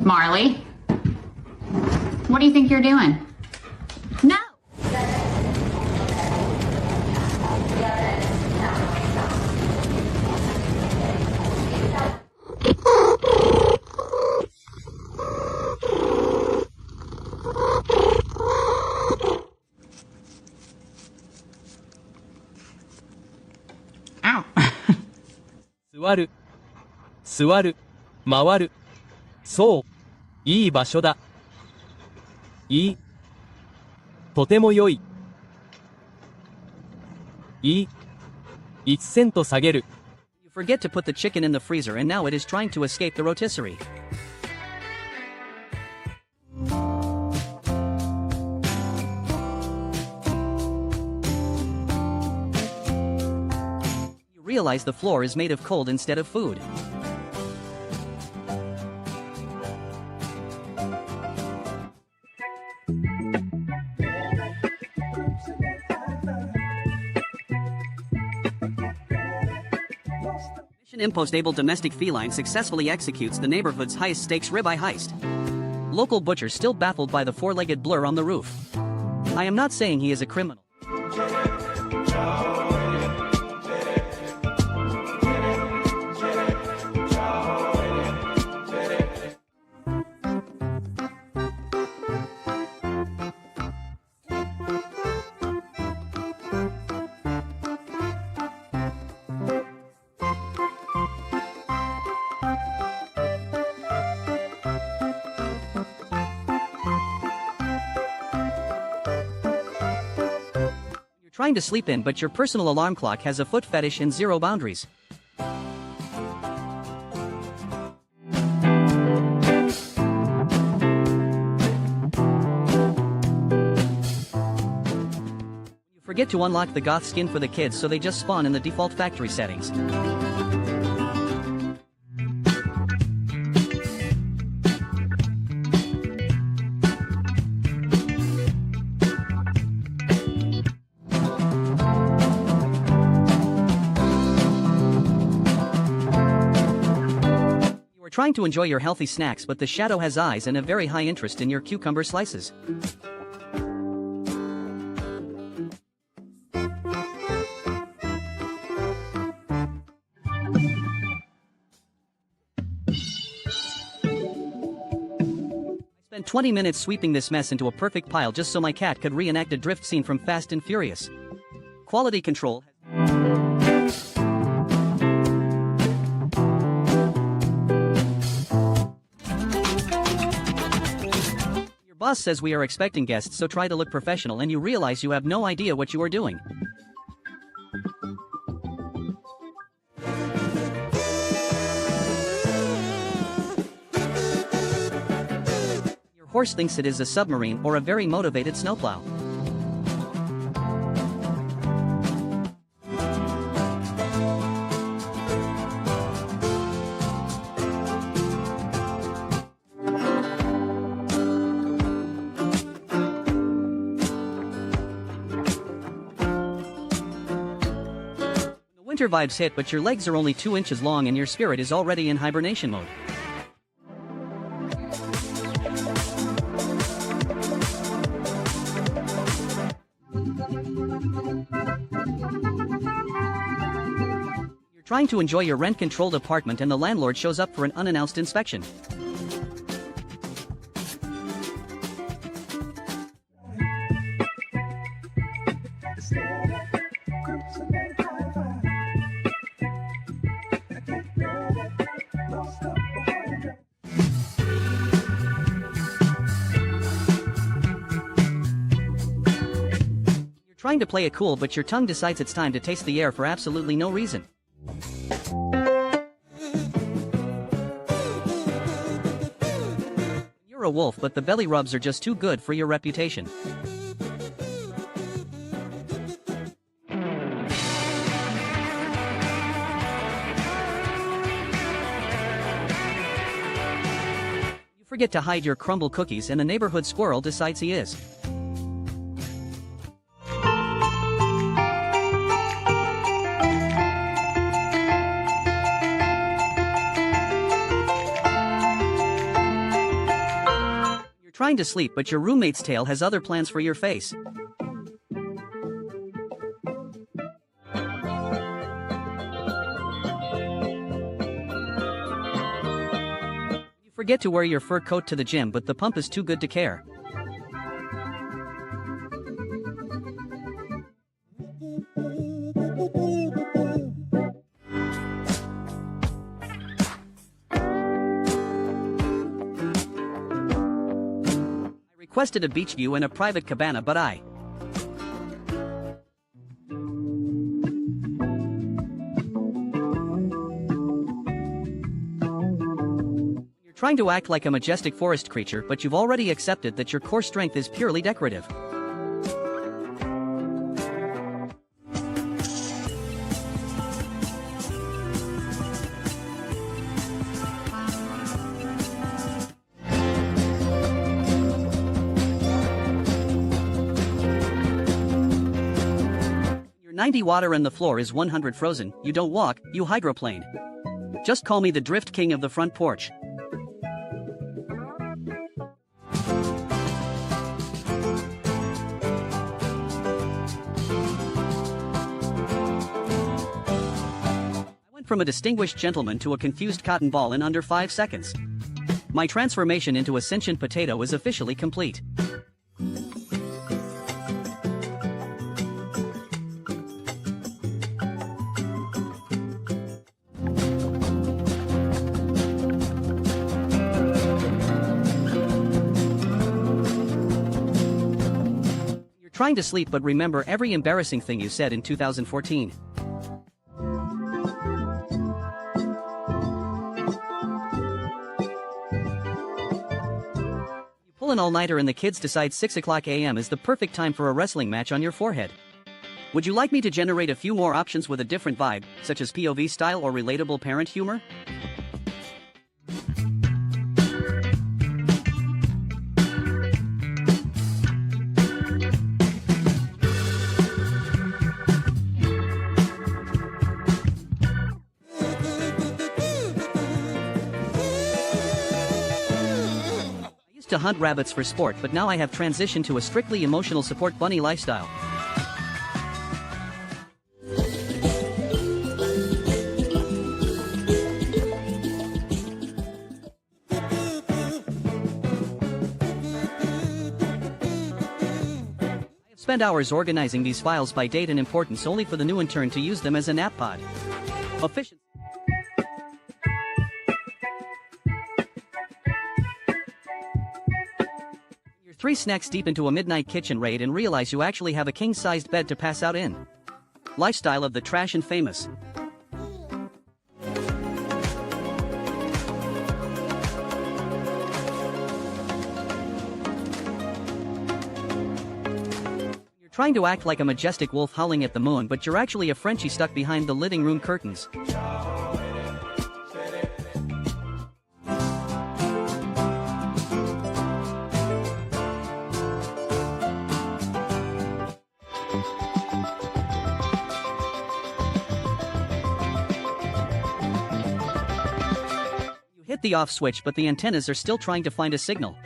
Marley, what do you think you're doing? No! Ow. 座る、座る、回る。そう、いい場所だ。いい。とても良い。いい。1セント下げる。You forget to put the chicken in the freezer and now it is trying to escape the rotisserie. You realize the floor is made of cold instead of food. Mission Impossible domestic feline successfully executes the neighborhood's highest stakes ribeye heist. Local butcher still baffled by the four-legged blur on the roof. I am not saying he is a criminal. Trying to sleep in, but your personal alarm clock has a foot fetish and zero boundaries. You forget to unlock the goth skin for the kids, so they just spawn in the default factory settings. Trying to enjoy your healthy snacks, but the shadow has eyes and a very high interest in your cucumber slices. I spent 20 minutes sweeping this mess into a perfect pile just so my cat could reenact a drift scene from Fast and Furious. Quality control. Boss says we are expecting guests, so try to look professional and you realize you have no idea what you are doing. Your horse thinks it is a submarine or a very motivated snowplow. Winter vibes hit, but your legs are only 2 inches long and your spirit is already in hibernation mode. You're trying to enjoy your rent-controlled apartment and the landlord shows up for an unannounced inspection. Trying to play it cool, but your tongue decides it's time to taste the air for absolutely no reason. You're a wolf, but the belly rubs are just too good for your reputation. You forget to hide your crumble cookies and the neighborhood squirrel decides he is. Trying to sleep, but your roommate's tail has other plans for your face. You forget to wear your fur coat to the gym, but the pump is too good to care. Requested a beach view and a private cabana, but You're trying to act like a majestic forest creature, but you've already accepted that your core strength is purely decorative. You're 90 water and the floor is 100 frozen. You don't walk, you hydroplane. Just call me the drift king of the front porch. I went from a distinguished gentleman to a confused cotton ball in under 5 seconds. My transformation into a sentient potato is officially complete. You're trying to sleep, but remember every embarrassing thing you said in 2014. Pull an all-nighter and the kids decide 6 o'clock a.m. is the perfect time for a wrestling match on your forehead. Would you like me to generate a few more options with a different vibe, such as POV style or relatable parent humor? To hunt rabbits for sport, but now I have transitioned to a strictly emotional support bunny lifestyle. I have spent hours organizing these files by date and importance only for the new intern to use them as a nap pod. Efficient. You're 3 snacks deep into a midnight kitchen raid and realize you actually have a king-sized bed to pass out in. Lifestyle of the trash and famous. You're trying to act like a majestic wolf howling at the moon, but you're actually a Frenchie stuck behind the living room curtains. You hit the off switch, but the antennas are still trying to find a signal.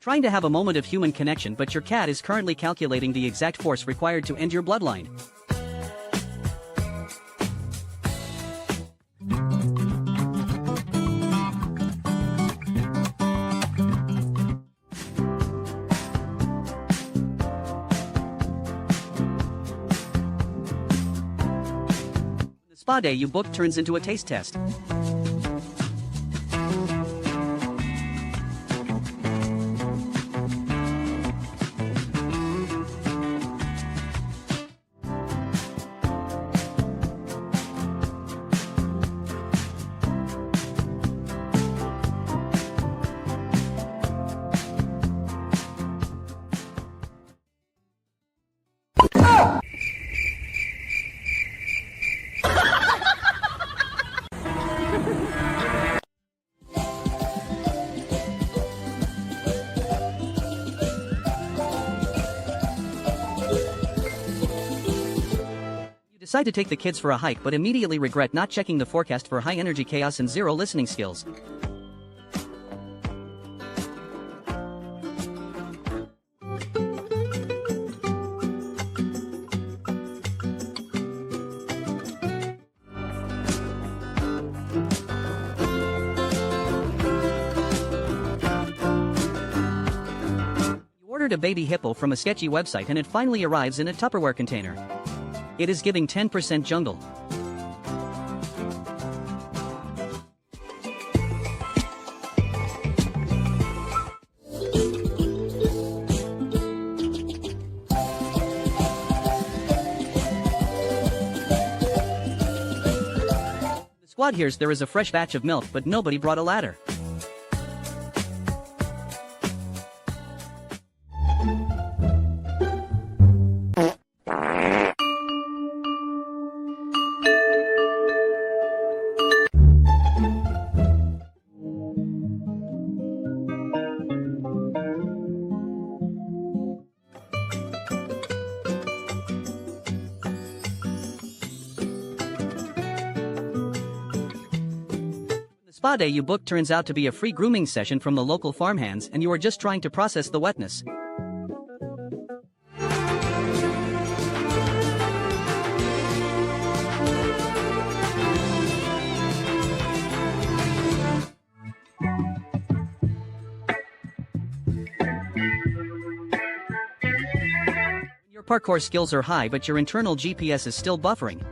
Trying to have a moment of human connection, but your cat is currently calculating the exact force required to end your bloodline. The spa day you booked turns into a taste test. Decide to take the kids for a hike but immediately regret not checking the forecast for high energy chaos and zero listening skills. Ordered a baby hippo from a sketchy website and it finally arrives in a Tupperware container. It is giving 10% jungle. The squad hears there is a fresh batch of milk but nobody brought a ladder. Spa day you booked turns out to be a free grooming session from the local farmhands and you are just trying to process the wetness. Your parkour skills are high but your internal GPS is still buffering.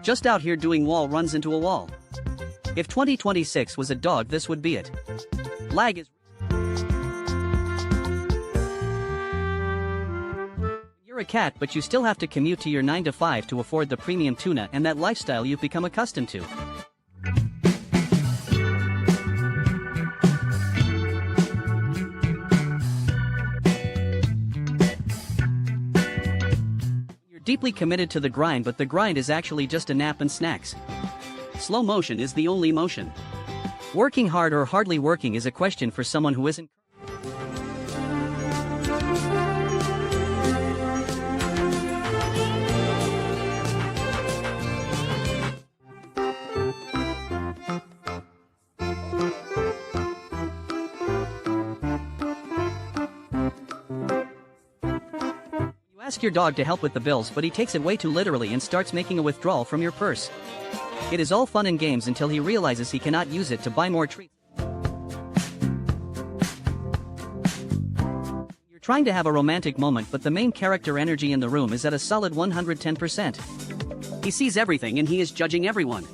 Just out here doing wall runs into a wall. If 2026 was a dog, this would be it. Lag is... You're a cat but you still have to commute to your 9 to 5 to afford the premium tuna and that lifestyle you've become accustomed to. You're deeply committed to the grind but the grind is actually just a nap and snacks. Slow motion is the only motion. Working hard or hardly working is a question for someone who isn't. You ask your dog to help with the bills but he takes it way too literally and starts making a withdrawal from your purse. It is all fun and games until he realizes he cannot use it to buy more treats. You're trying to have a romantic moment but the main character energy in the room is at a solid 110%. He sees everything and he is judging everyone.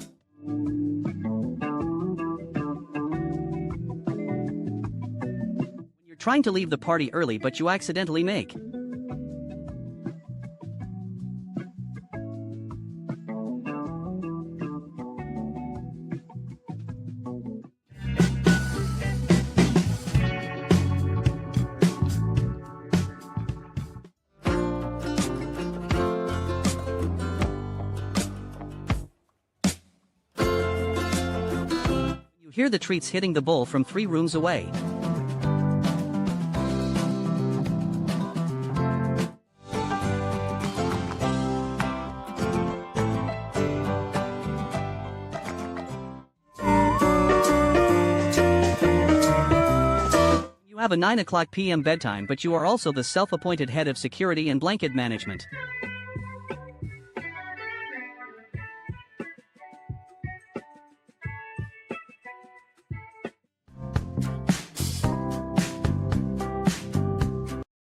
You're trying to leave the party early but you accidentally make. Hear the treats hitting the bowl from 3 rooms away. You have a 9 o'clock p.m. bedtime but you are also the self-appointed head of security and blanket management.